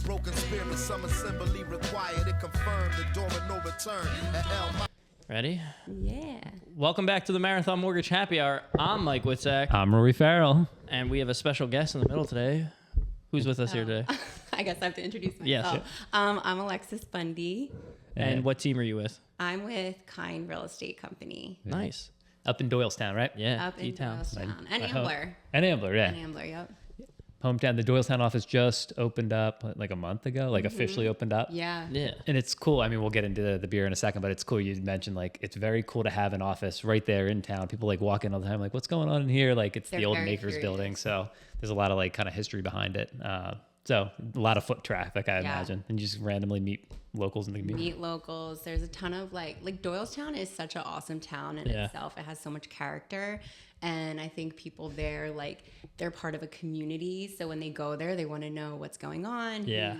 broken spirit, some assembly required. It confirmed the door of no return at El. Ready? Yeah. Welcome back to the Marathon Mortgage Happy Hour. I'm Mike Witzak. I'm Rory Farrell. And we have a special guest in the middle today. Who's with us here today? I guess I have to introduce myself. Yes. I'm Alexis Bundy. And what team are you with? I'm with Kind Real Estate Company. Nice. Up in Doylestown, right? Yeah. Up in D-Town. Doylestown. And Ambler. And Ambler, yeah. And Ambler, yep. Hometown. The Doylestown office just opened up like a month ago, like officially opened up. Yeah. Yeah. And it's cool. I mean, we'll get into the beer in a second, but it's cool. You mentioned like it's very cool to have an office right there in town. People like walk in all the time, like, what's going on in here? Like it's They're the old very Makers curious. building. So there's a lot of like kind of history behind it. So a lot of foot traffic, I Yeah. imagine. And you just randomly meet locals in the community. Meet locals. There's a ton of like Doylestown is such an awesome town in itself. It has so much character. And I think people there, like, they're part of a community. So when they go there, they want to know what's going on. Yeah,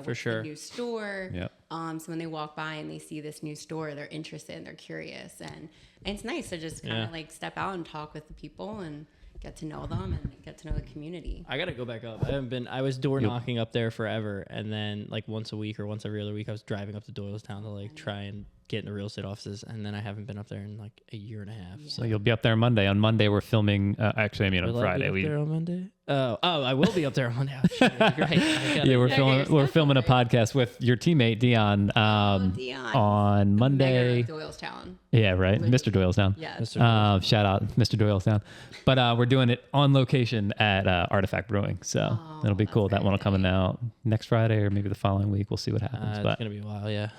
What's sure. the new store. Yeah. So when they walk by and they see this new store, they're interested and they're curious. And it's nice to just kind of like step out and talk with the people and get to know them and get to know the community. I got to go back up. I was door knocking up there forever. And then like once a week or once every other week, I was driving up to Doylestown to like try and get into real estate offices. And then I haven't been up there in like a year and a half. So you'll be up there Monday. On Monday, we're filming. On Friday. Be up there on Monday? Oh, I will be up there on Monday. Oh, shit, great. We're filming a podcast with your teammate Dion, Dion. on Monday. Mayor of Doylestown. Yeah, right, Mr. Doylestown. Yes. Shout out Mr. Doylestown. But we're doing it on location at Artifact Brewing, so it'll be cool. That one will come out next Friday or maybe the following week. We'll see what happens. It's But gonna be a while, yeah.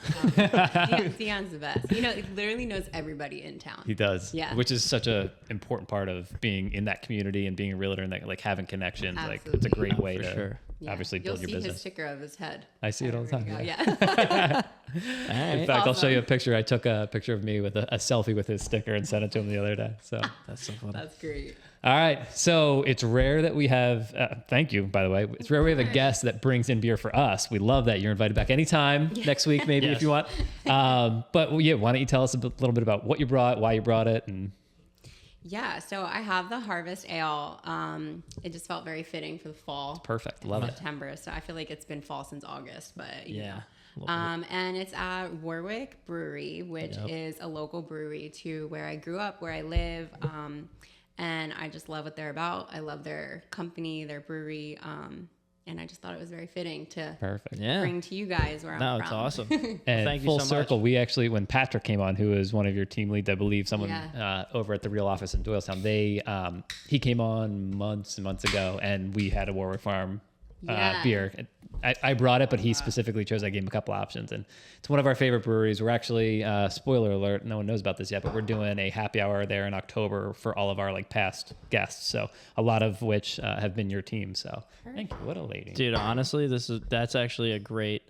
Dion's the best. He literally knows everybody in town. he does, Yeah. which is such a important part of being in that community and being a realtor and that, like having connections. Like it's a Absolutely. great way For to sure. obviously build your You'll see his business. sticker of his head. I see it all the time. Everywhere you Yeah. go. Yeah. All right. In fact, I'll show you a Awesome. picture. I took a picture of me with a selfie with his sticker and sent it to him the other day. So. That's so funny. That's great. All right. So it's rare that we have, thank you, by the way. It's rare we have a guest that brings in beer for us. We love that. You're invited back anytime next week, maybe if you want. But yeah, why don't you tell us a little bit about what you brought, why you brought it, and Yeah, so I have the Harvest Ale. It just felt very fitting for the fall. perfect. Love it. September. So I feel like it's been fall since August, but you Yeah. know. And it's at Warwick Brewery, which is a local brewery to where I grew up, where I live. And I just love what they're about. I love their company, their brewery. And I just thought it was very fitting to Perfect. Yeah. bring to you guys where I'm No, from. it's awesome. And Thank you full so circle, much. we actually, when Patrick came on, who is one of your team leads, I believe, someone over at the real office in Doylestown, he came on months and months ago, and we had a Warwick Farm beer. I brought it, but he specifically chose. I gave him a couple options, and it's one of our favorite breweries. We're actually, spoiler alert, no one knows about this yet, but we're doing a happy hour there in October for all of our like past guests. So a lot of which have been your team. So thank you. What a lady, Dude, honestly, that's actually a great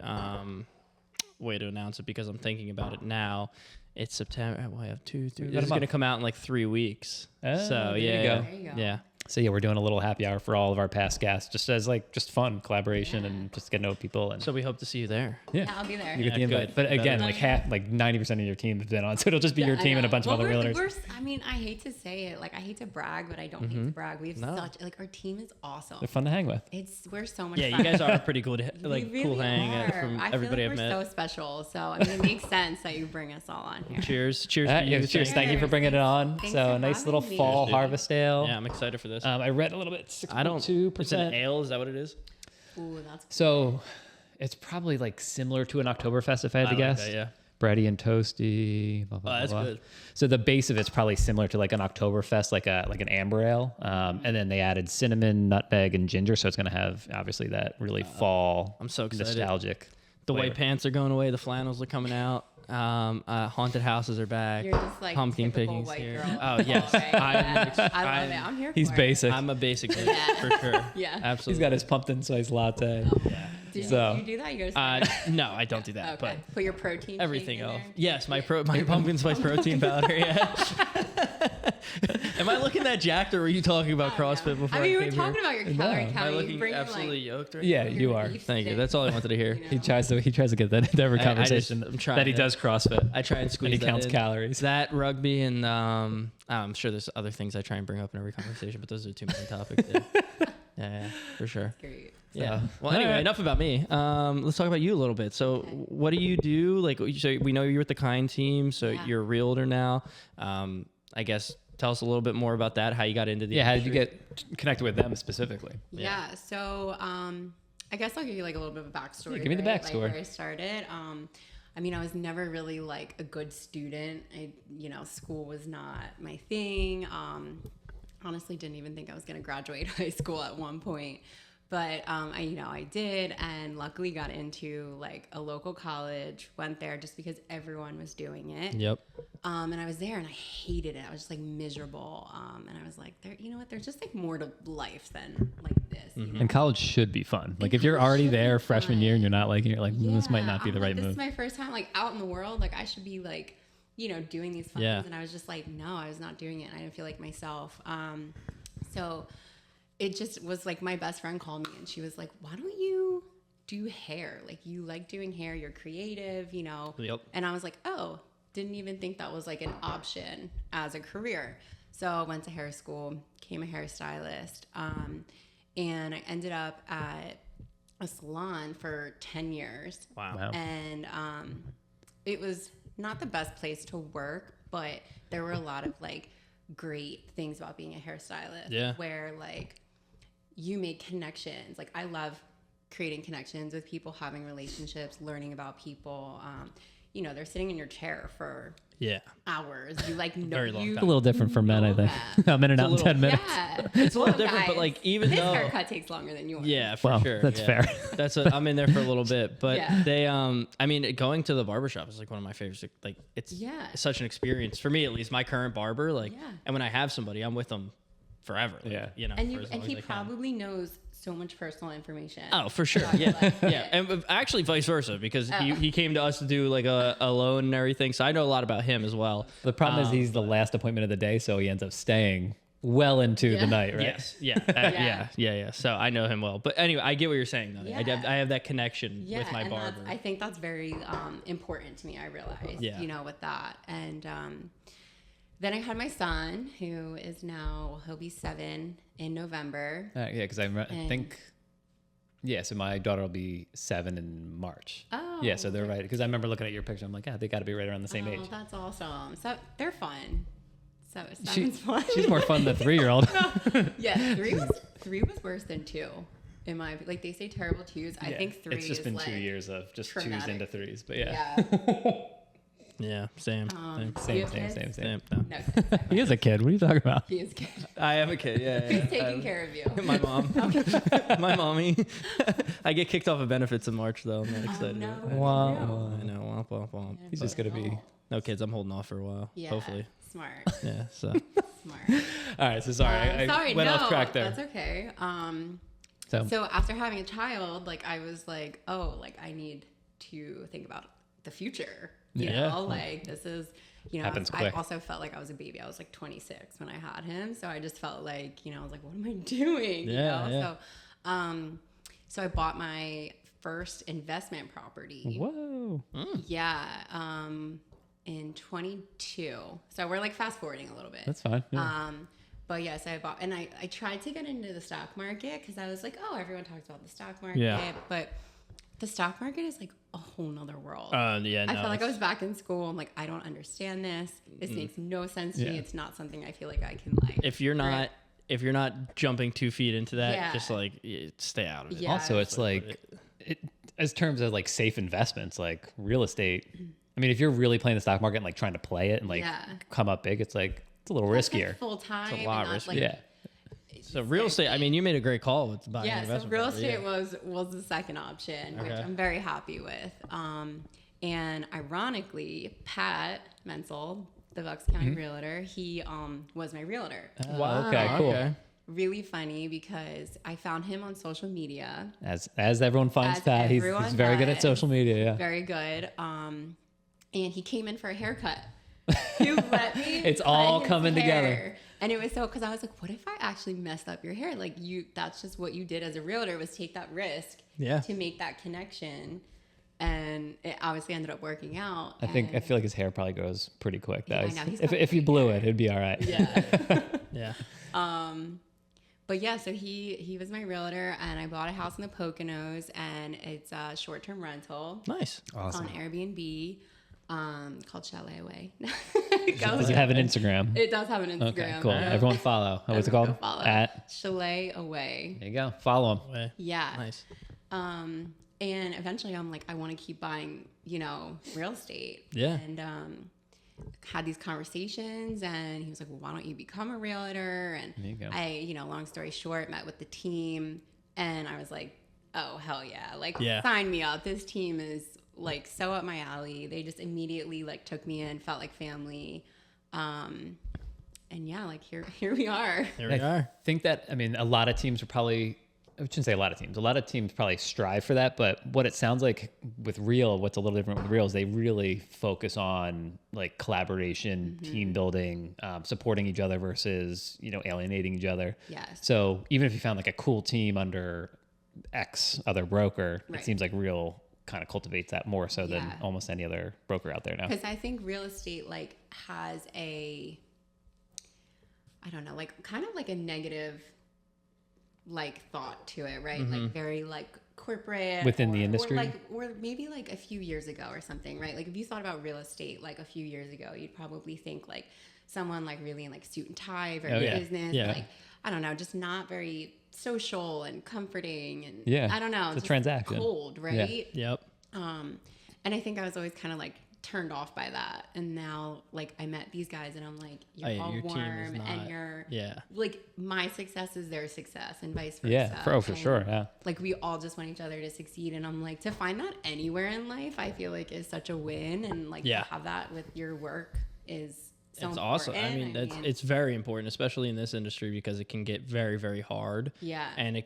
way to announce it because I'm thinking about it now. It's September. Well, I have 2, 3. This is going to come out in like 3 weeks. So there you yeah, go. There you go. yeah. So yeah, we're doing a little happy hour for all of our past guests, just as like just fun collaboration and just get to know people. And So we hope to see you there. Yeah, I'll be there. you get the Yeah, invite. good. But again, Better. like 90% of your team has been on, so it'll just be your I team and a know. bunch of other realtors. I hate to say it. Like, I hate to brag, but I don't hate to brag. We have our team is awesome. They're fun to hang with. We're so much Yeah, fun. you guys are pretty cool. We Like really cool hang are. from I everybody feel like I've we're met. so special. So, I mean, it makes sense that you bring us all on here. Cheers to Yeah, you. cheers. Thank you for bringing it on. Thanks So for a nice having little me. fall Cheers, dude. harvest ale. Yeah, I'm excited for this. I read a little bit, I don't. 6.2%. It's an ale. Is that what it is? Ooh, that's So it's probably like similar to an Oktoberfest if I had to guess. Okay, yeah. Bready and toasty. Blah, blah, Oh, that's blah. good. So the base of it's probably similar to like an Oktoberfest, like an amber ale. And then they added cinnamon, nutmeg, and ginger. So it's going to have obviously that really fall, I'm so excited. nostalgic. The flavor. white pants are going away. The flannels are coming out. Haunted houses are back. You're just like pumpkin typical pickings white here. girl. Oh yes, Okay, yeah. I love I'm- it. I'm here He's for basic. I'm a basic dude for sure. Yeah. Absolutely. He's got his pumpkin spice latte. it. Do So- you do that? You guys No, I don't do that. okay. Put your protein. shake Everything in else. there. Yes, my pumpkin spice protein powder. Yeah. Am I looking that jacked, or were you talking about CrossFit before I I mean, we came were talking here? about your calorie Am I count. You looking bring your, absolutely like, yoked right Yeah, now? you are. beef Thank you. stick, That's all I wanted to hear. you know. He tries to get that into every I conversation I'm trying that he to- does CrossFit. I try and squeeze and he counts in. calories. That rugby and I'm sure there's other things I try and bring up in every conversation, but those are two main topics. Yeah, yeah, for sure. Great. Yeah. So, Well, anyway, all right. enough about me. Let's talk about you a little bit. So, what do you do? Like, so we know you're with the Kind team, so you're a realtor now. I guess tell us a little bit more about that. How you got into the How did industry. you get connected with them specifically? Yeah. So, I guess I'll give you like a little bit of a backstory. Give me the right? backstory. Like where I started. I mean, I was never really like a good student. School was not my thing. Honestly, didn't even think I was going to graduate high school at one point. But I did, and luckily got into like a local college. Went there just because everyone was doing it. Yep. And I was there, and I hated it. I was just like miserable. And I was like, there's just like more to life than like this. You know? And college should be fun. Like if you're already there freshman year and you're not liking it, like this might not be the right This move. is my first time like out in the world. Like I should be like, doing these fun things. And I was just like, no, I was not doing it. And I didn't feel like myself. So it just was like my best friend called me and she was like, why don't you do hair? Like you like doing hair, you're creative, Yep. And I was like, oh, didn't even think that was like an option as a career. So I went to hair school, became a hairstylist, and I ended up at a salon for 10 years. Wow. And it was not the best place to work, but there were a lot of like great things about being a hairstylist. Yeah. Where like you make connections. Like I love creating connections with people, having relationships, learning about people. They're sitting in your chair for hours. You like know Very long you. time. A little different for men, I think. I'm in and out in 10 minutes. Yeah, It's a little different, but like even his though haircut takes longer than yours. yeah, for Well, sure. that's yeah. fair. I'm in there for a little bit, but Yeah. they I mean going to the barbershop is like one of my favorites. Like it's such an experience for me, at least my current barber. Like and when I have somebody, I'm with them forever. Like, And for as long he as I can. probably knows so much personal information. Oh, for sure. Yeah. Yeah. And actually vice versa, because he came to us to do like a loan and everything. So I know a lot about him as well. The problem is he's the last appointment of the day, so he ends up staying well into the night, right? Yes. Yeah. Yeah. So I know him well. But anyway, I get what you're saying though. I have that connection with my and barber. I think that's very important to me, I realized, with that. And then I had my son, who is now, he'll be 7 in November. Because I think, so my daughter will be 7 in March. Oh. Yeah, so they're right. Because I remember looking at your picture, I'm like, they got to be right around the same age. Oh, that's awesome. So they're fun. So 7's fun. She's more fun than 3-year-old. Yeah, 3 was worse than 2. In my like they say terrible 2s. I think 3 It's just is been like 2 years of just 2s traumatic. into 3s, but yeah. Yeah. Same. You have kids? Same. No, He is a kid. What are you talking about? he is good. I have a kid. Yeah. Who's taking care of you? My mom. My mommy. I get kicked off of benefits in March though. I'm not excited. no. about it. Wow. I know. Womp, womp, womp. He's just going to be... No kids. I'm holding off for a while. Yeah, Hopefully. smart. Yeah. So. Smart. All right, so sorry. I went off track there. That's okay. So So after having a child, like I was like, oh, like I need to think about the future. You know, like this is, Happens I quick. also felt like I was a baby. I was like 26 when I had him. So I just felt like, I was like, what am I doing? So I bought my first investment property. Whoa. Yeah. In 22. So we're like fast forwarding a little bit. That's fine. Yeah. But yes, I bought, and I tried to get into the stock market because I was like, oh, everyone talks about the stock market. Yeah. But the stock market is like a whole nother world. Yeah. I felt like I was back in school. I'm like, I don't understand this. This makes no sense to me. It's not something I feel like I can like. If you're not jumping 2 feet into that, just like stay out of it. Yeah. Also, it's like, as terms of like safe investments, like real estate. I mean, if you're really playing the stock market and like trying to play it and like come up big, it's like it's a little riskier. Full time. It's a lot riskier. Yeah. So real estate. I mean, you made a great call with buying an Yeah, so investment real property, estate was the second option, which I'm very happy with. And ironically, Pat Menzel, the Bucks County realtor, he was my realtor. Wow. Okay, cool. Okay. Really funny because I found him on social media. As everyone finds As Pat, he's everyone very good at does. social media. Yeah. Very good. And he came in for a haircut. He let me. It's cut all his coming together. hair. And it was so, because I was like, what if I actually messed up your hair? Like that's just what you did as a realtor, was take that risk to make that connection. And it obviously ended up working out. I feel like his hair probably grows pretty quick though. Yeah, I know. He's got If you great blew hair. it, it'd be all right. Yeah. Yeah. But yeah, so he was my realtor, and I bought a house in the Poconos, and it's a short-term rental. Nice. Awesome. On Airbnb, called Chalet Away. Does it have an Instagram? It does have an Instagram. Okay, cool. Everyone follow. What's it called? At Chalet Away. There you go. Follow them. Yeah. Nice. And eventually I'm like, I want to keep buying, real estate. Yeah. And had these conversations, and he was like, well, why don't you become a realtor? And There you go. I, long story short, met with the team, and I was like, oh, hell yeah. Like, Yeah. sign me up. This team is like so up my alley. They just immediately like took me in, felt like family. And yeah, like here we are. There we are. I think that, a lot of teams are probably, I shouldn't say a lot of teams probably strive for that, but what it sounds like with Real, what's a little different with Real is they really focus on like collaboration, team building, supporting each other versus, alienating each other. Yes. So even if you found like a cool team under X other broker, Right. it seems like Real kind of cultivates that more so than Yeah. almost any other broker out there now. Because I think real estate like has I don't know, like kind of like a negative like thought to it, right? Like very like corporate Within the industry? or maybe like a few years ago or something, right? Like if you thought about real estate like a few years ago, you'd probably think like someone like really in like suit and tie, very yeah. business, Yeah. like I don't know, just not very social and comforting, and Yeah. I don't know, It's a just transaction. cold, right? Yep. And I think I was always kind of like turned off by that. And now like I met these guys and I'm like, you're Oh, yeah, all your team is warm not- and you're Yeah. like my success is their success and vice versa. Yeah, for And, sure. Yeah. Like we all just want each other to succeed. And I'm like, to find that anywhere in life, I feel like is such a win. And like Yeah. to have that with your work is so It's important. awesome. I mean, it's very important, especially in this industry, because it can get very, very hard. Yeah. And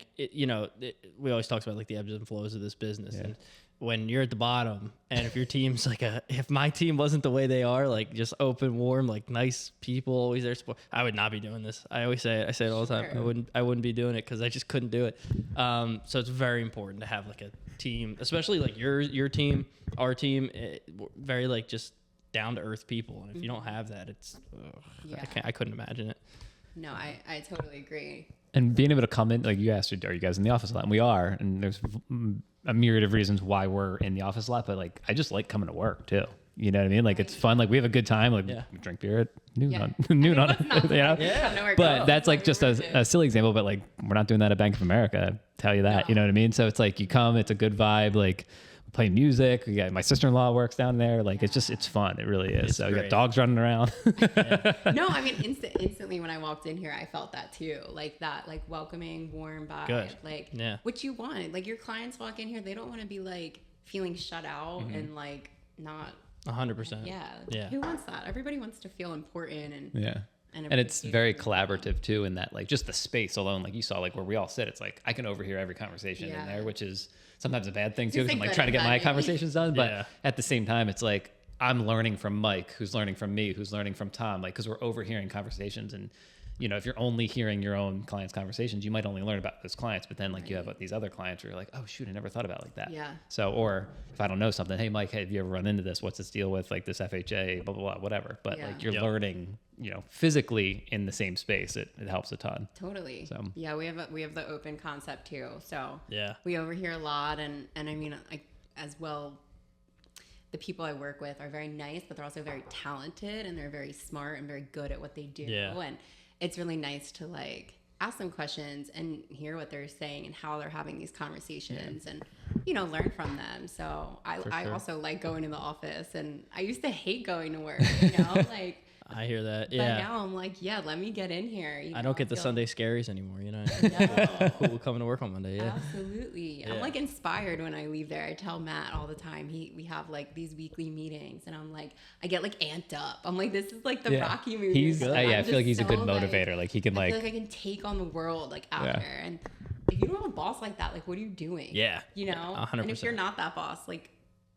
we always talk about like the ebbs and flows of this business. And when you're at the bottom, and if your team's like if my team wasn't the way they are, like just open, warm, like nice people, always there support, I would not be doing this. I always say it. I say it all the time. Sure. I wouldn't be doing it because I just couldn't do it. So it's very important to have like a team, especially like your team, our team, very like just down to earth people. And if you don't have that, it's Yeah. I couldn't imagine it. No, I totally agree. And being able to come in, like you asked, are you guys in the office a lot? And we are, and there's a myriad of reasons why we're in the office a lot, but like, I just like coming to work too. You know what I mean? Like it's fun. Like we have a good time. Like we drink beer at noon Yeah. on noon on it. What's not You know? Yeah. But that's like just a silly example, but like we're not doing that at Bank of America. I tell you that, you know what I mean? So it's like you come, it's a good vibe. Like we play music. We got my sister-in-law works down there. Like it's fun. It really is. It's so we got great. dogs running around. No, I mean, instantly when I walked in here, I felt that too. Like that, like welcoming, warm vibe. Good. Like Yeah. what you want. Like your clients walk in here, they don't want to be like feeling shut out and like not. 100%. Yeah. Yeah. Who wants that? Everybody wants to feel important and Yeah. And it's appreciated. very collaborative too, in that like just the space alone, like you saw, like where we all sit, it's like I can overhear every conversation in there, which is sometimes a bad thing too, because I'm like trying to get my conversations done. But at the same time, it's like I'm learning from Mike, who's learning from me, who's learning from Tom, like because we're overhearing conversations. And you know, if you're only hearing your own clients' conversations, you might only learn about those clients. But then like you have these other clients where you're like, oh shoot, I never thought about it like that. Yeah. So, or if I don't know something, hey Mike, have you ever run into this? What's this deal with like this FHA, blah blah blah, whatever. But like you're learning, you know, physically in the same space. It helps a ton. Totally. So yeah, we have the open concept too. So Yeah. we overhear a lot, and I mean, as well. The people I work with are very nice, but they're also very talented and they're very smart and very good at what they do. Yeah. And it's really nice to like ask them questions and hear what they're saying and how they're having these conversations and, you know, learn from them. So I also like going to the office, and I used to hate going to work, you know, like, I hear that. but Yeah. now I'm like, yeah, let me get in here. You I know, don't get the feel- Sunday scaries anymore, you know. No. Cool coming to work on Monday, yeah. Absolutely. Yeah. I'm like inspired when I leave there. I tell Matt all the time. We have like these weekly meetings, and I'm like, I get like amped up. I'm like, this is like the Rocky movie. He's I feel like he's a good motivator. Like he can I like feel like I can take on the world like after. And if you don't have a boss like that, like what are you doing? Yeah. You know? 100%. And if you're not that boss, like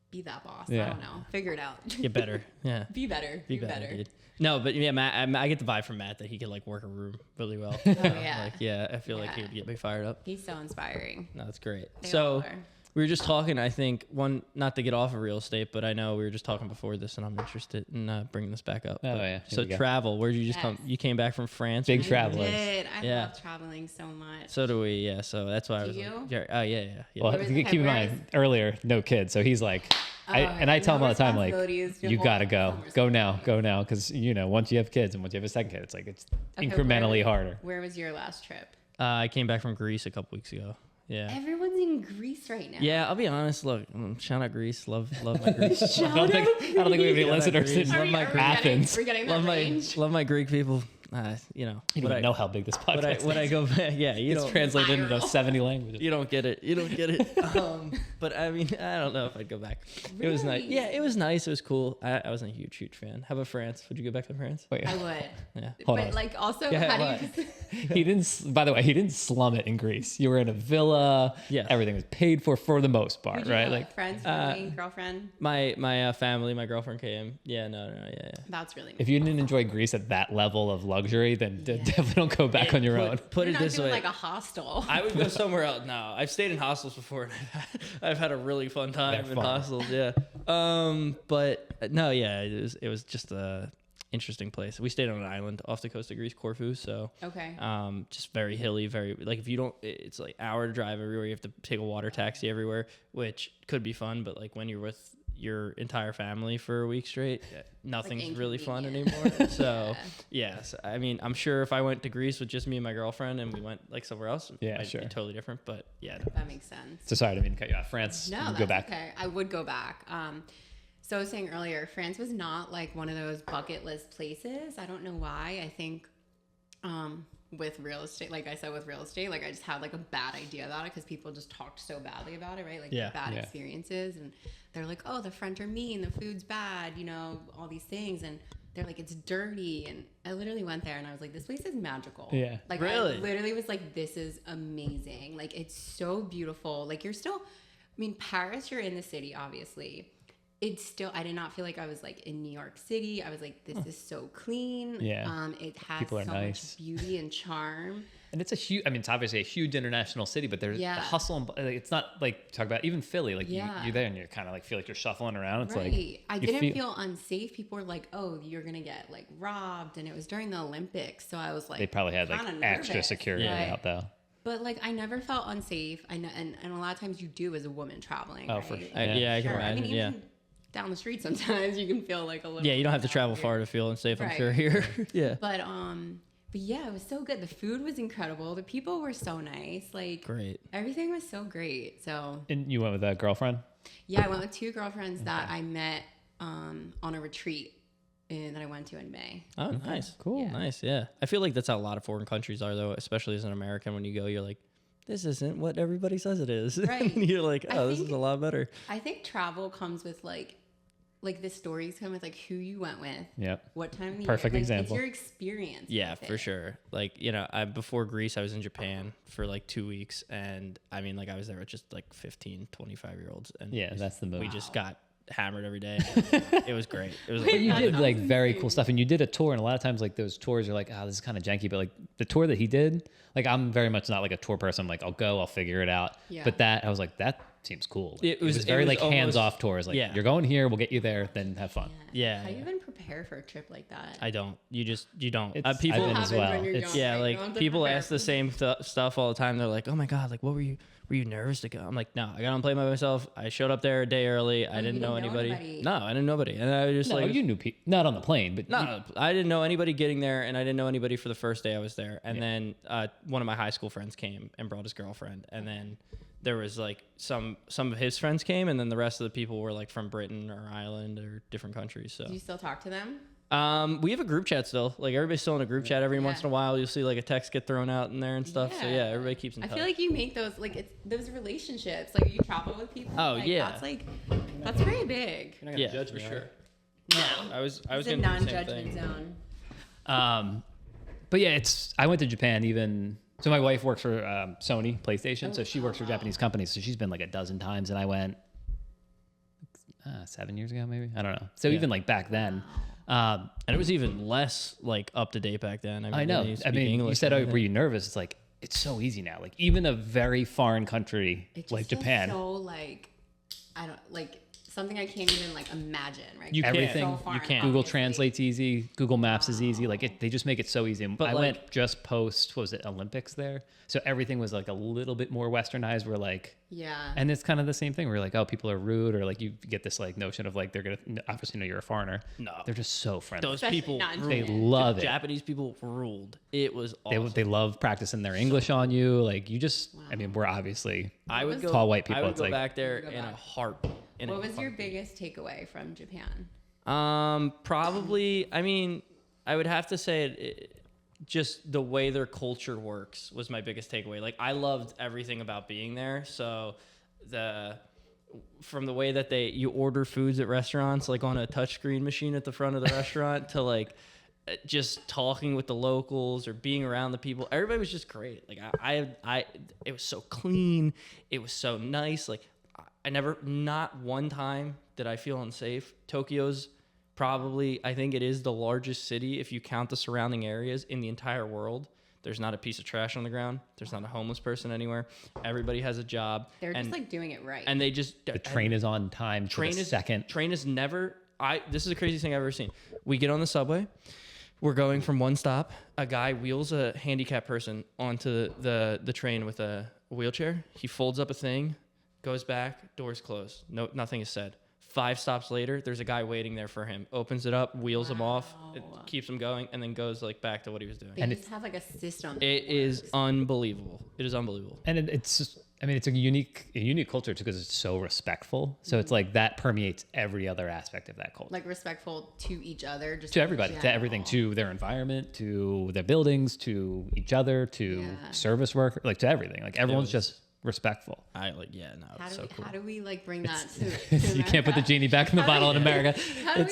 be that boss. Yeah. I don't know. Figure it out. Get better. Yeah. Be better. Be better, dude. No, but yeah, Matt, I get the vibe from Matt that he could like work a room really well. Oh yeah. Like, yeah, I feel like he Yeah. would get me fired up. He's so inspiring. No, that's great. They So, all are. We were just talking, I think, not to get off of real estate, but I know we were just talking before this, and I'm interested in bringing this back up. Oh, But, yeah. So travel, where did you just come? You came back from France? Big I travelers. did. I Yeah. love traveling so much. So do we, yeah. So that's why I was you? like, oh, yeah. Well, Where was- keep in mind, earlier, no kids. So he's like, I tell him all the time, like, responsibilities, you whole got to go. summer Go now. Because, once you have kids and once you have a second kid, it's like, it's incrementally harder. Where was your last trip? I came back from Greece a couple weeks ago. Yeah. Everyone's in Greece right now. Yeah, I'll be honest. Look, shout out Greece. Love my Greece. I don't think we have any listeners in Love my Athens. We're getting that range. love my Greek people. You don't even know how big this podcast is. When I go back, yeah, It's translated into 70 languages. You don't get it. But I mean, I don't know if I'd go back. It was nice. Really? Yeah, it was nice. It was cool. I wasn't a huge fan. How about France? Would you go back to France? Wait, I would. Yeah. Hold But on. like also, Yeah, how do you? By the way, he didn't slum it in Greece. You were in a villa. Yes. Everything was paid for the most part, Who'd you right? go Like, with? Friends, family, girlfriend. My family, my girlfriend came. Yeah, no, yeah. That's really. if you didn't enjoy Greece at that level of luxury, then definitely don't go back on your own. Put You're it not this doing way. like a hostel. I would go somewhere else. No, I've stayed in hostels before, and I've had a really fun time They're in fun. hostels. Yeah. But no, yeah, it was just a interesting place. We stayed on an island off the coast of Greece, Corfu. So Okay. just very hilly, very like if you don't, it's like hour to drive everywhere. You have to take a water taxi everywhere, which could be fun, but like when you're with your entire family for a week straight, nothing's really fun inconvenient. anymore. So yes, I mean, I'm sure if I went to Greece with just me and my girlfriend and we went like somewhere else, Yeah, I'd sure. be totally different. But yeah, That makes sense. So sorry, I didn't mean to cut you off. France, No, you that's go back. okay. I would go back. So I was saying earlier, France was not like one of those bucket list places. I don't know why. I think with real estate, like I said, with real estate, like I just had like a bad idea about it because people just talked so badly about it, right? Like bad experiences, and they're like, oh, the French are mean, the food's bad, all these things, and they're like, it's dirty. And I literally went there and I was like, this place is magical. Yeah. Like Really? I literally was like, this is amazing. Like it's so beautiful. Like you're still, I mean, Paris, you're in the city, obviously. It's still, I did not feel like I was like in New York City. I was like, this is so clean. Yeah. It has People are so nice. much beauty and charm. And it's it's obviously a huge international city, but there's the hustle. And, like, it's not like, talk about even Philly. Like you're there and you're kind of like, feel like you're shuffling around. It's Right. like, I you didn't feel unsafe. People were like, oh, you're going to get like robbed. And it was during the Olympics. So I was like, they probably had like kinda extra nervous, security but- out though. But like, I never felt unsafe. I know, and a lot of times you do as a woman traveling. Oh, right? for sure. yeah, I can Sure. I imagine. mean, even down the street sometimes you can feel like a little. Yeah, you don't have to out travel here. far to feel unsafe. I'm Right. sure here. Yeah. But yeah, it was so good. The food was incredible. The people were so nice. Like Great. everything was so great. So And you went with a girlfriend? yeah, I went with two girlfriends that I met on a retreat that I went to in May. Oh, nice. Cool. Yeah. Nice. Yeah. I feel like that's how a lot of foreign countries are, though, especially as an American. When you go, you're like, this isn't what everybody says it is. Right. And you're like, I oh, this think- is a lot better. I think travel comes with like the stories come with like who you went with, Yep. what time of the Perfect year. Like, example. It's your experience. Yeah, with for it. sure. Like, before Greece, I was in Japan for like 2 weeks. And I mean, like, I was there with just like 15, 25-year-olds. And Yeah, that's the move. we just got hammered every day. It was great. It was But you That did sounds like very insane. cool stuff, and you did a tour, and a lot of times like those tours are like, oh, this is kind of janky, but like the tour that he did, like I'm very much not like a tour person. Like I'll go, I'll figure it out. Yeah. But that I was like, that seems cool. Like, It was- very it was like hands off almost- tours. Like yeah. you're going here, we'll get you there, then have fun. Yeah, How do you yeah. even prepare for a trip like that? I don't. You don't. It's- People I've been as well. It's, yeah, You like don't have to people prepare ask the for- same stuff all the time. They're like, "Oh my god, like what were you nervous to go?" I'm like, "No, I got on a plane by myself. I showed up there a day early. I didn't you know didn't know anybody. anybody. No, I didn't know anybody." And I was just No, like, you knew people, not on the plane, but no, I didn't know anybody getting there, and I didn't know anybody for the first day I was there. And then one of my high school friends came and brought his girlfriend, and then there was like some of his friends came, and then the rest of the people were like from Britain or Ireland or different countries. So Do you still talk to them? we have a group chat still. Like everybody's still in a group chat. Every once in a while, you'll see like a text get thrown out in there and stuff. So yeah, everybody keeps in touch. I feel like you make those like it's those relationships. Like you travel with people. Oh, like, yeah. That's very big. you're not gonna Yeah, judge for me, sure. right? No, I was It's a gonna do the same non-judgment thing. zone. But yeah, I went to Japan even. So my wife works for Sony PlayStation, so she works for Japanese companies. So she's been like a dozen times, and I went 7 years ago, maybe. I don't know. So even like back then, And it was even less like up to date back then. I they know. didn't I speak mean, you English said, or "Oh, anything. were you nervous?" It's like it's so easy now. Like even a very foreign country It just like feels Japan, so like I don't like something I can't even like imagine. Right? You can't. everything So foreign, Google obviously. Translate's easy. Google Maps is easy. Like they just make it so easy. And But I like- went just post, what was it, Olympics there? So everything was like a little bit more westernized. We're like, Yeah. and it's kind of the same thing. We're like, oh, people are rude, or like you get this like notion of like they're gonna obviously know you're a foreigner. No. They're just so friendly. Those Especially people, not in They Japan. love it. Japanese people ruled. It was They awesome. they love practicing their English on you. Like you just, I mean, we're obviously I would go. tall white people. I would It's go like back there Go in a back. heartbeat. What was your biggest takeaway from Japan? Probably. I mean, I would have to say just the way their culture works was my biggest takeaway. Like I loved everything about being there. So from the way that you order foods at restaurants, like on a touchscreen machine at the front of the restaurant, to like just talking with the locals or being around the people, everybody was just great. Like it was so clean. It was so nice. Like not one time did I feel unsafe. Tokyo's probably, I think it is the largest city if you count the surrounding areas in the entire world. There's not a piece of trash on the ground. There's not a homeless person anywhere. Everybody has a job. They're just like doing it right. And they just the train is on time. train to the is second. Train is never. This is the craziest thing I've ever seen. We get on the subway. We're going from one stop. A guy wheels a handicapped person onto the train with a wheelchair. He folds up a thing, goes back, doors closed. No, nothing is said. 5 stops later, there's a guy waiting there for him. Opens it up, wheels him off, it keeps him going, and then goes like back to what he was doing. they and just have like a system. It is unbelievable. It is unbelievable. And it's just, I mean, it's a unique culture too because it's so respectful. So it's like that permeates every other aspect of that culture. like respectful to each other, just To in everybody, to general. everything, to their environment, to their buildings, to each other, to Yeah. service work, like to everything. Like everyone's just respectful. I like, yeah, no, How it's do, so we, cool. how do we like bring that to You can't put the genie back in the bottle in America.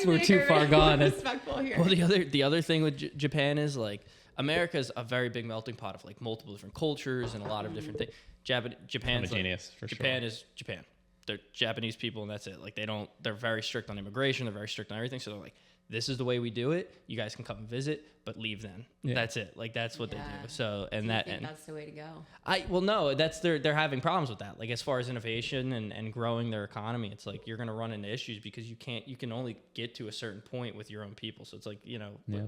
We're too far gone. Respectful here. Well, the other thing with Japan is like America's a very big melting pot of like multiple different cultures and a lot of different things. Japan's Homogeneous, for sure. Japan is Japan. They're Japanese people and that's it. Like they're very strict on immigration. They're very strict on everything. So they're like, this is the way we do it. You guys can come and visit, but leave then. Yeah. That's it. Like that's what they Yeah. do. So and Do you that think and that's the way to go. no, that's they're having problems with that. Like as far as innovation and growing their economy, it's like you're gonna run into issues because you can only get to a certain point with your own people. So it's like,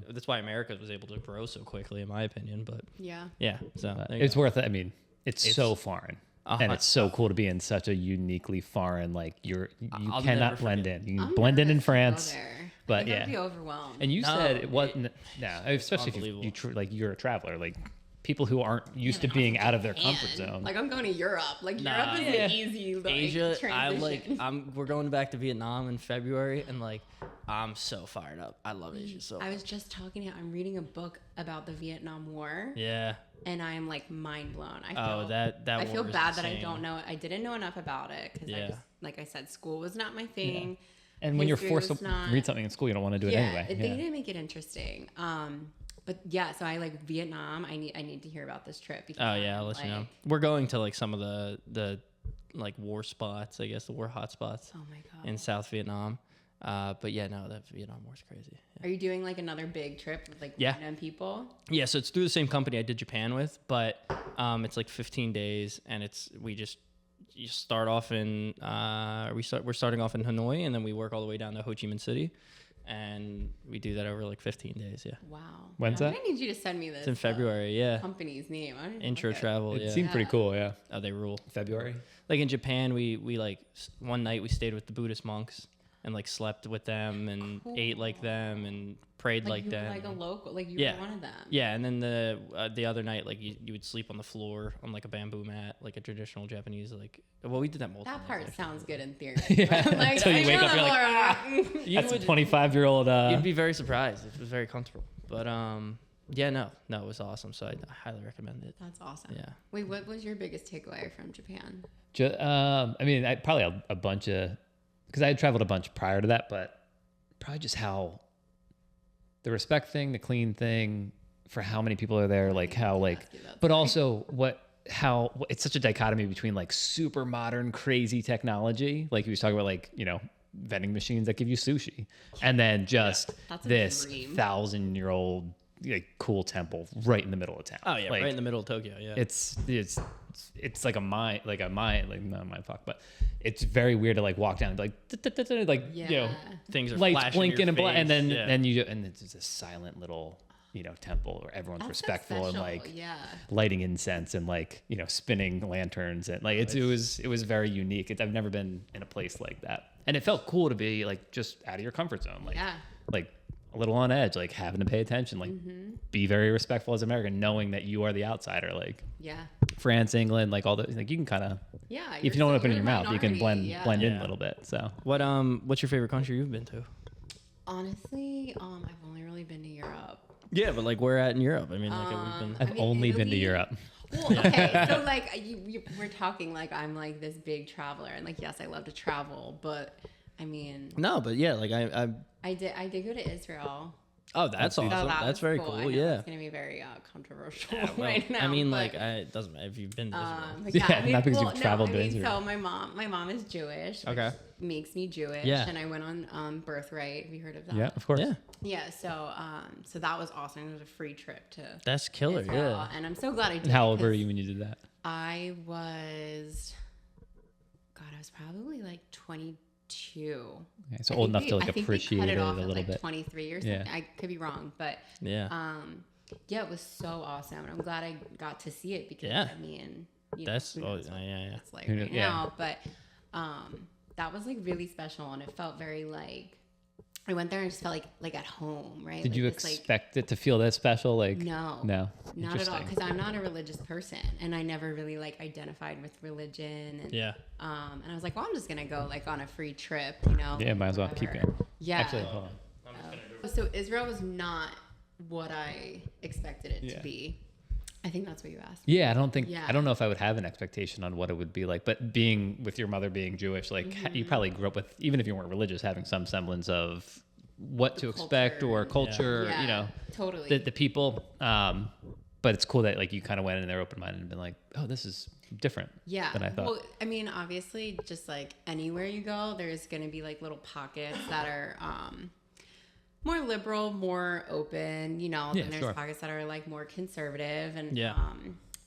that's why America was able to grow so quickly, in my opinion. But Yeah. so there you It's go. worth it. I mean, it's so foreign. And it's so cool to be in such a uniquely foreign, like you I'll cannot never blend forget. in. You can I'm blend in nervous to go France. there. but I think yeah. I'd be overwhelmed. And you No, said it wasn't, especially if unbelievable. like you're a traveler, like people who aren't used to being out of their comfort zone. Like I'm going to Europe. Like Nah. Europe is Yeah. an easy like, Asia, transition. we're going back to Vietnam in February, and like I'm so fired up. I love Asia so. I was just talking to I'm reading a book about the Vietnam War, Yeah. and I'm like mind blown. I Oh, feel, that I feel war is bad that I insane. don't know. I didn't know enough about it because Yeah. like I said, school was not my thing. And when you're History forced was to not- read something in school, you don't want to do it Yeah, anyway. they didn't make it interesting. But yeah, so I like Vietnam. I need to hear about this trip. Because Oh yeah, I'll let you know. We're going to like some of the like war spots, I guess the war hot spots Oh my god. in South Vietnam. But yeah, no, that Vietnam war's crazy. Yeah. Are you doing like another big trip with like Yeah. random people? Yeah, so it's through the same company I did Japan with, but it's like 15 days, and you start off in we're starting off in Hanoi, and then we work all the way down to Ho Chi Minh City, and we do that over like 15 days. Yeah, Wow. When's I'm that? gonna need you to send me this. it's in February. Yeah, Company's name. I don't intro look at it. travel. It Yeah, seemed pretty cool, yeah. oh, they rule. February. Like in Japan, we like one night we stayed with the Buddhist monks and like slept with them and ate like them and prayed like you them. were like a local, like you Yeah. were one of them. Yeah, and then the other night, like you would sleep on the floor on like a bamboo mat, like a traditional Japanese, like. Well, we did that multiple That part times, sounds good in theory. Yeah, like, until you I wake know up, you're like, more. You That's a would- 25-year-old. You'd be very surprised. It was very comfortable, but yeah, no, it was awesome. So I highly recommend it. That's awesome. Yeah. Wait, what was your biggest takeaway from Japan? I mean, I probably a bunch of, because I had traveled a bunch prior to that, but probably just how the respect thing, the clean thing, for how many people are there, like how like, ask you that, but sorry. also how it's such a dichotomy between like super modern crazy technology, like he was talking about, like, vending machines that give you sushi, and then just That's a this dream. 1,000-year-old like cool temple right in the middle of town. Oh yeah, like, right in the middle of Tokyo. Yeah, it's like a mind, like not a mind fuck, but it's very weird to like walk down and be like, you know, things are lights flashing blinking in and your face. then it's just a silent little, you know, temple where everyone's That's so respectful and special, like yeah. lighting incense and like, you know, spinning lanterns and like it was very unique. I've never been in a place like that, and it felt cool to be like just out of your comfort zone, like like a little on edge, like having to pay attention, like be very respectful as an American, knowing that you are the outsider, like France, England, like all the like you can kind of if you don't open your mouth, you can blend in a little bit. So what's your favorite country you've been to? Honestly, I've only really been to Europe. Yeah, but like where at in Europe? I mean, like I've only been to Europe. Well, okay, so like we're talking like I'm like this big traveler, and like yes, I love to travel, but I mean no, but yeah, like I did go to Israel. Oh, that's awesome. So that's very cool. I know yeah, it's gonna be very controversial right now. I mean, but, like, it doesn't matter if you've been to Israel. I mean, not because you've traveled to Israel. So my mom is Jewish. Okay. Which makes me Jewish. Yeah. And I went on Birthright. Have you heard of that? Yeah, of course. Yeah. Yeah. So that was awesome. It was a free trip to. That's killer. Israel, Yeah. And I'm so glad I did. And how old were you when you did that? I was probably like 22. Okay, so old enough to like appreciate it a little like bit. 23 or something. I could be wrong, but yeah. Yeah, it was so awesome, and I'm glad I got to see it because I mean, that's it's like right now, but that was like really special, and it felt very like I went there and just felt like at home, right? Did like you expect it to feel that special? Like no, not at all, because I'm not a religious person, and I never really like identified with religion, and and I was like, well, I'm just gonna go like on a free trip, you know? Yeah, might as well keep going. Yeah. Actually, hold on. So Israel was not what I expected it to be. I think that's what you asked. Yeah, I don't know if I would have an expectation on what it would be like, but being with your mother being Jewish, like you probably grew up with, even if you weren't religious, having some semblance of what to expect or culture, you know, totally the people. But it's cool that like you kind of went in there open-minded and been like, oh, this is different than I thought. Well, I mean, obviously, just like anywhere you go, there's going to be like little pockets that are more liberal, more open, you know, then there's pockets that are like more conservative. And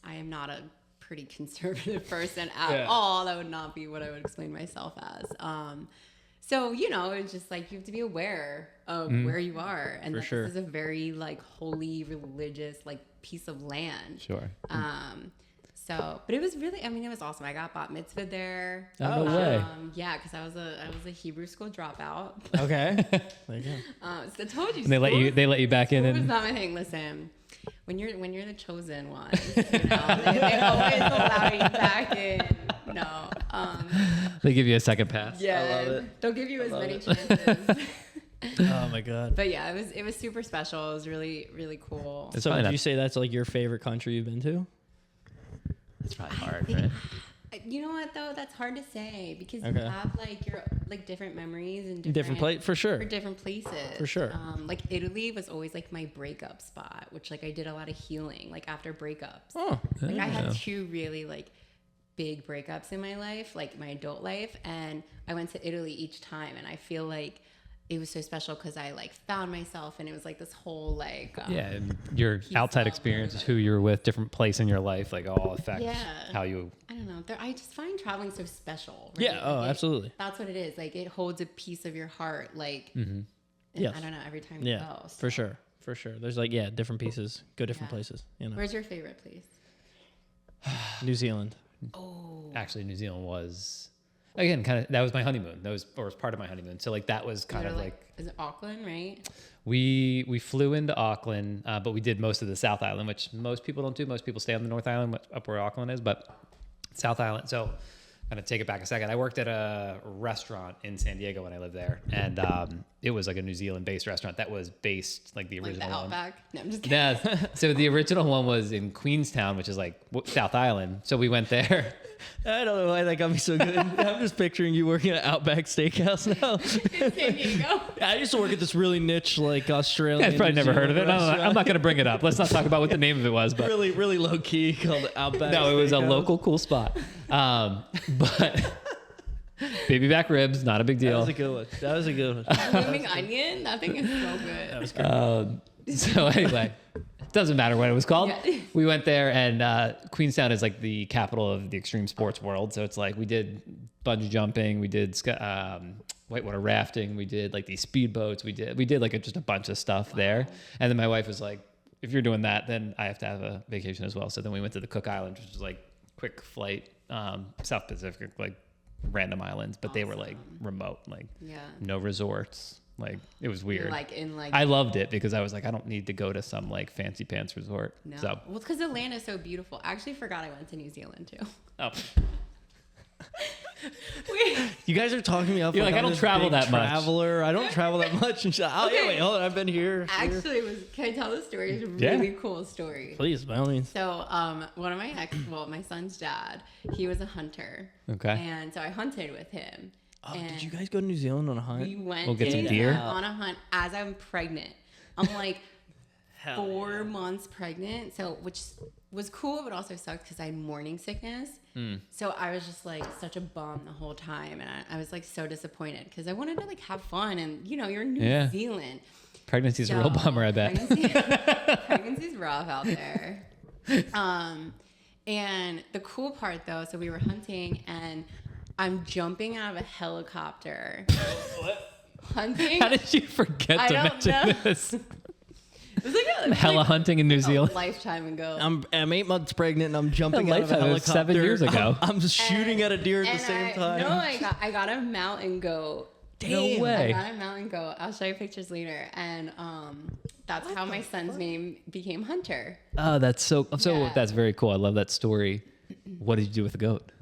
I am not a pretty conservative person at all. That would not be what I would explain myself as. So, you know, it's just like you have to be aware of where you are. And this is a very like holy, religious, like piece of land. Sure. So, but it was really, I mean, it was awesome. I got bat mitzvah there. Oh, no way. Yeah, because I was a Hebrew school dropout. Okay. There you go. So I told you. And they let you back in. It was not my thing. Listen, when you're the chosen one, you know, they always allow you back in. No. They give you a second pass. Yeah. I love it. They'll give you as many chances. Oh my god. But yeah, it was super special. It was really, really cool. So would you say that's like your favorite country you've been to? It's probably hard, right? You know what though? That's hard to say because you have like your like different memories and different place for sure. For different places. For sure. Like Italy was always like my breakup spot, which like I did a lot of healing like after breakups. Oh. Like I had two really like big breakups in my life, like my adult life, and I went to Italy each time, and I feel like it was so special because I like found myself, and it was like this whole like and your outside experiences, who you're with, different place in your life, like all affect how you. I don't know. I just find traveling so special. Right? Yeah. Oh, absolutely. That's what it is. Like it holds a piece of your heart. Like yes. I don't know. Every time you go. So. For sure. For sure. There's like different pieces go different places. You know. Where's your favorite place? New Zealand. Oh. Actually, New Zealand was. Again, kind of that was my honeymoon. That was part of my honeymoon. So like that was kind of like is it Auckland, right? We flew into Auckland, but we did most of the South Island, which most people don't do. Most people stay on the North Island, up where Auckland is, but South Island. So I'm gonna take it back a second. I worked at a restaurant in San Diego when I lived there, and it was like a New Zealand-based restaurant that was based like the original like the one. Outback. No, I'm just kidding. Yeah. So the original one was in Queenstown, which is like South Island. So we went there. I don't know why that got me so good. I'm just picturing you working at Outback Steakhouse now. In San Diego. I used to work at this really niche, like Australian. I've probably never heard of it. restaurant. I'm not going to bring it up. Let's not talk about what the name of it was. But really, really low key called Outback. no, it was a Steakhouse. local cool spot. But baby back ribs, not a big deal. That was a good one. Blooming onion. That thing is so good. That was good. So anyway, it doesn't matter what it was called. Yeah. We went there, and Queenstown is like the capital of the extreme sports world. So it's like we did bungee jumping, we did whitewater rafting, we did like these speedboats, we did like just a bunch of stuff there. And then my wife was like, if you're doing that, then I have to have a vacation as well. So then we went to the Cook Islands, which was like quick flight, South Pacific, like random islands, but they were like remote, like no resorts. Like it was weird. I loved it because I was like, I don't need to go to some like fancy pants resort. No. So Well, it's because Atlanta's so beautiful. I actually forgot I went to New Zealand too. oh, You guys are talking me up. You're like, I I'm don't this travel big that much. traveler. I don't travel that much. And oh, yeah, wait, hold on. I've been here. Actually, can I tell the story? It's a really cool story. Please, by all means. So, one of my son's dad, he was a hunter. Okay. And so I hunted with him. Oh, and did you guys go to New Zealand on a hunt? we went We'll get some deer? on a hunt as I'm pregnant. I'm like 4 months pregnant, so which was cool, but also sucked because I had morning sickness. So I was just like such a bum the whole time, and I was like so disappointed because I wanted to like have fun, and you know, you're in New Zealand. Pregnancy's a real bummer, I bet. Pregnancy's rough out there. And the cool part though, so we were hunting, and I'm jumping out of a helicopter. What? Hunting. How did you forget to mention this? It was like Hella hunting in New Zealand. A lifetime ago. I'm 8 months pregnant and I'm jumping out of a Lifetime helicopter. was 7 years ago. I'm shooting at a deer at the same time. No, I got a mountain goat. No way. I got a mountain goat. I'll show you pictures later. And that's how my son's name became Hunter. Oh, that's that's very cool. I love that story. What did you do with the goat?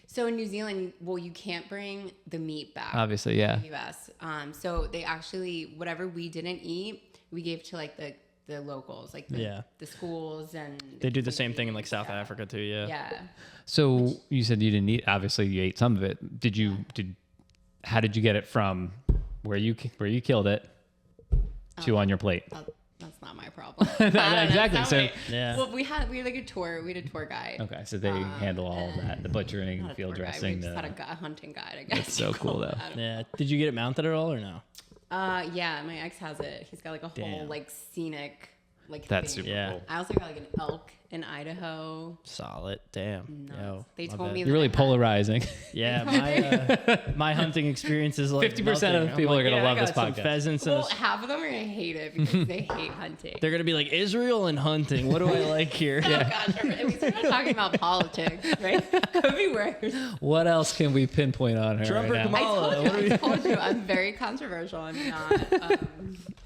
So in New Zealand, well, you can't bring the meat back. Obviously, yeah. To the U.S. So they actually, whatever we didn't eat, we gave to like the locals, like the schools, and they do the same thing in like South Africa too. Yeah. So you said you didn't eat. Obviously, you ate some of it. How did you get it from where you killed it to on your plate? That's not my problem. Exactly. So well, we had like a tour. We had a tour guide. Okay, so they handle all of that, the butchering, the field dressing. We just had a hunting guide, I guess. That's so cool though. Yeah. Did you get it mounted at all or no? Yeah, my ex has it. He's got like a whole like scenic like That's thing. super cool. I also got like an elk in Idaho. Solid. Damn. Nuts. Yo, They told me You're really polarizing. Yeah, my hunting experience is like 50% of people are gonna love this podcast. Pheasants well, half of them are gonna hate it because they hate hunting. They're gonna be like, Israel and hunting. What do I like here? Oh gosh, at least we're not talking about politics, right? Could be worse. What else can we pinpoint on her? Trump right or now? Kamala? I told you, I'm very controversial. I'm not.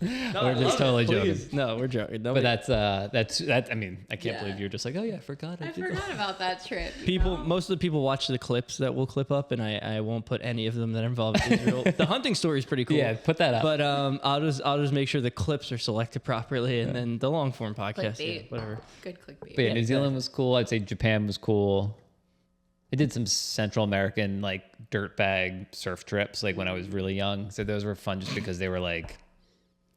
We're just totally joking. No, we're joking. But that's. I mean, I can't believe you're just like, oh yeah, I forgot. I forgot about that trip. Most of the people watch the clips that we'll clip up, and I won't put any of them that involve Israel. The hunting story is pretty cool. Yeah, put that up. But I'll just make sure the clips are selected properly, and then the long form podcast, whatever. Good clickbait. But yeah, New Zealand was cool. I'd say Japan was cool. I did some Central American like dirtbag surf trips like when I was really young. So those were fun just because they were like,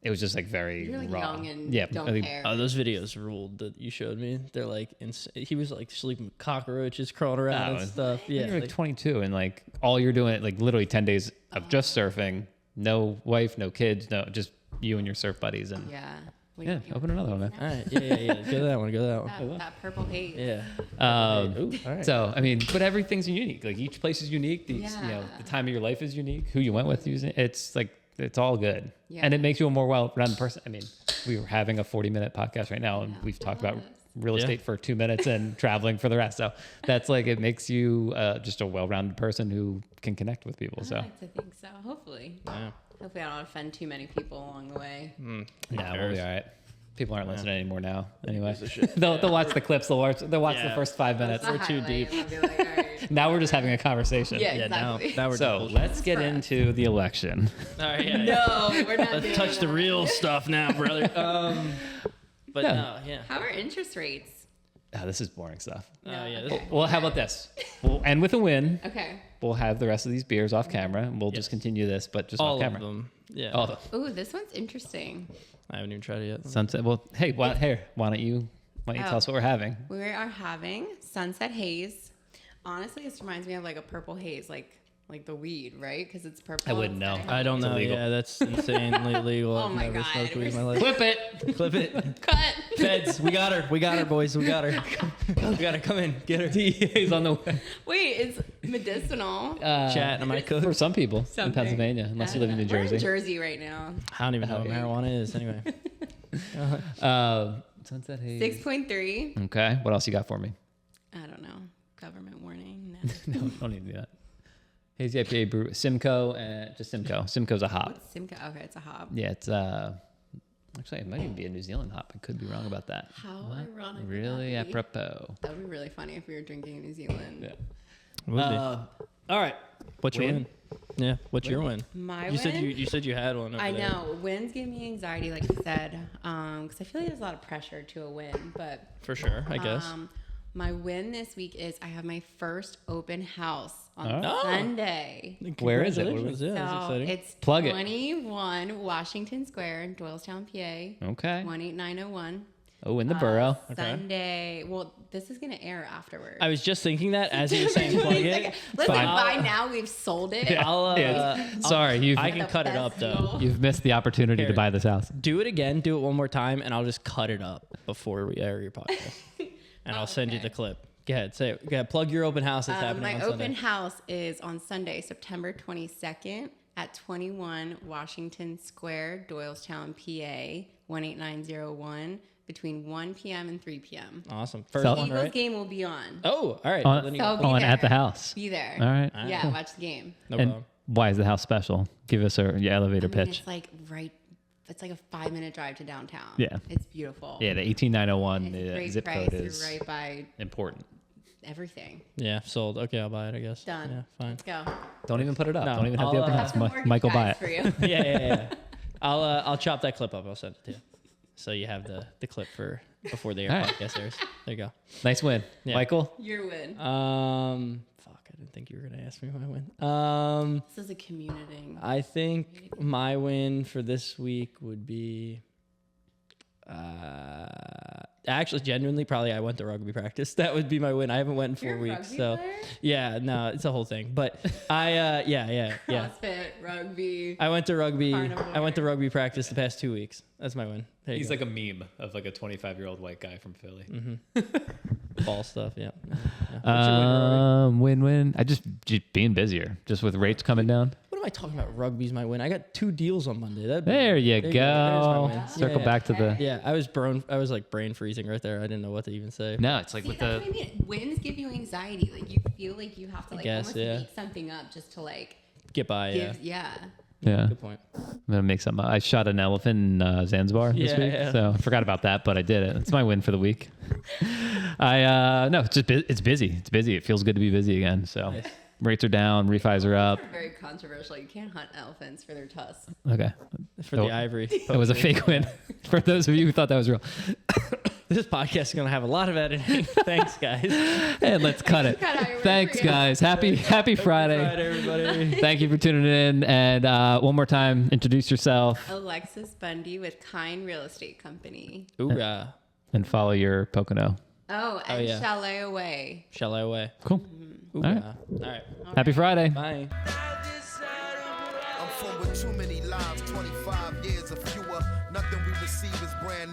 it was just like very You're like raw. young and yeah, don't care. Oh, those videos ruled that you showed me. They're like, he was like sleeping with cockroaches crawling around and stuff. Yeah, you're like 22 and like all you're doing like literally 10 days of just surfing, no wife, no kids, no just you and your surf buddies and open another one, man. All right, yeah. Go to that one. That purple haze. Yeah. All right. So I mean, but everything's unique. Like each place is unique. You know, the time of your life is unique. Who you went with, it's like it's all good, and it makes you a more well-rounded person. I mean, we were having a 40-minute podcast right now, and we've talked about real estate for 2 minutes and traveling for the rest. So that's like it makes you just a well-rounded person who can connect with people. I So like to think so. Hopefully. Yeah. Hopefully, I don't offend too many people along the way. Yeah, we'll be all right. People aren't listening anymore now. Anyway, they'll watch the clips. They'll watch the first 5 minutes. We're too deep. Like, all right. Now we're just having a conversation. Yeah, exactly. Now we're So let's get into the election. all right. Yeah, No, we're not. Let's touch the real stuff now, brother. But no, yeah. How are interest rates? Oh, this is boring stuff. Well, How about this? We'll end with a win. Okay. We'll have the rest of these beers off camera, and we'll just continue this, but just all off camera. of them. Yeah. All of them. Ooh, this one's interesting. I haven't even tried it yet. Sunset. Well, hey, why don't you tell us what we're having? We are having Sunset Haze. Honestly, this reminds me of like a purple haze, like like the weed, right? Because it's purple. I wouldn't know. I don't know. illegal. Yeah, that's insanely illegal. Oh I've my never God, smoked weed in my we're life. Clip it. Clip it. Cut. Feds, we got her, boys. We got her. We gotta come in, get her. DEA's on the way. Wait, it's medicinal. Chat, am I cooked? For some people in Something. Pennsylvania, unless you live in New We're Jersey. in Jersey right now. I don't even know what marijuana is anyway. Sunset Haze. 6.3. Okay. What else you got for me? I don't know. Government warning. No, don't need to do that. Hazy IPA brew Simcoe and just Simcoe. Simcoe's a hop. What's Simcoe? Okay, it's a hop. Yeah, it's actually it might even be a New Zealand hop. I could be wrong about that. How ironic. would Really that be? apropos. That would be really funny if we were drinking in New Zealand. Yeah. Would be. All right. What's your Win? win? Yeah, what's your win? My You win? said you said you had one. Over I there. know. Wins give me anxiety, like you said, because I feel like there's a lot of pressure to a win. But For sure, I guess. my win this week is I have my first open house on Oh. Sunday. Where is it? Congratulations. Yeah, that's So exciting. it's Plug it. 21 Washington Square in Doylestown, PA. Okay. 18901. Oh, in the borough. Sunday. Well, this is gonna air afterwards. I was just thinking that as you were saying plug it. Listen, fine. by now we've sold it. Sorry, I can The cut it best up though. deal. you've missed the opportunity Here. to buy this house. Do it again. Do it one more time, and I'll just cut it up before we air your podcast, and I'll send you Okay. the clip. Go ahead, say it. Go ahead, plug your open house that's happening My on open Sunday. house is on Sunday, September 22nd at 21 Washington Square, Doylestown, PA, 18901, between 1 p.m. and 3 p.m. Awesome. First So- one, Eagles right? game will be on. Oh, all right. On- Then you So go. be On there. at the house. Be there. All right. Yeah, watch the game. No And problem. why is the house special? Give us your elevator I mean, pitch. it's like it's like a 5-minute drive to downtown. Yeah. It's beautiful. Yeah, the 18901 It's a great zip price. code is You're right by important. everything. Yeah, sold. Okay, I'll buy it, I guess. Done. Yeah, fine. Let's go. Don't even put it up. No, Don't even have I'll, the open uh, house. Have some more Michael, buy guys it. for you. Yeah. I'll chop that clip up. I'll send it to you. So you have the clip for before the air All right. podcast airs. There you Nice win. Yeah. Michael? Your win. go. Fuck, I didn't think you were gonna ask me my win. This is a community. I think my win for this week would be actually genuinely probably I went to rugby practice. That would be my win. I haven't went in 4 You're a weeks. rugby So player? yeah, no, it's a whole thing. But I yeah. CrossFit, rugby. I went to rugby. Carnivore. I went to rugby practice the past 2 weeks. That's my win. There you He's go. like a meme of like a 25-year-old white guy from Philly. ball stuff. Yeah. What's your win, Rory? Win-win. I just being busier, just with rates coming down. What am I talking about? Rugby's my win. I got 2 deals on Monday. There you There's my go. win. Circle Yeah. back to the. Yeah, I was like brain freezing right there. I didn't know what to even say. No, it's like See, with that's the. what I mean. Wins give you anxiety. Like you feel like you have to like guess, almost yeah. make something up just to like Get by. Yeah. give. Yeah. Yeah, Good point. I'm gonna make something. I shot an elephant in Zanzibar this Yeah, week, yeah. so I forgot about that, but I did it. It's my win for the week. No, it's just it's busy. It's busy. It feels good to be busy again. So Nice. rates are down, refis are up. Very controversial. You can't hunt elephants for their tusks. Okay, For Oh, the ivory. it was a fake win for those of you who thought that was real. This podcast is gonna have a lot of editing. Thanks, guys. And let's cut it. Cut out your win Thanks, for you. guys. Happy Friday. Right, everybody. Thank you for tuning in. And one more time, introduce yourself Alexis Bundy with Kind Real Estate Company. Ooga. and follow your Pocono. Oh, and yeah. Chalet Away. Shall I away? Cool. Ooga. All right. Happy Friday. Bye. I'm from with too many lives, 25 years or fewer. Nothing we receive is brand new.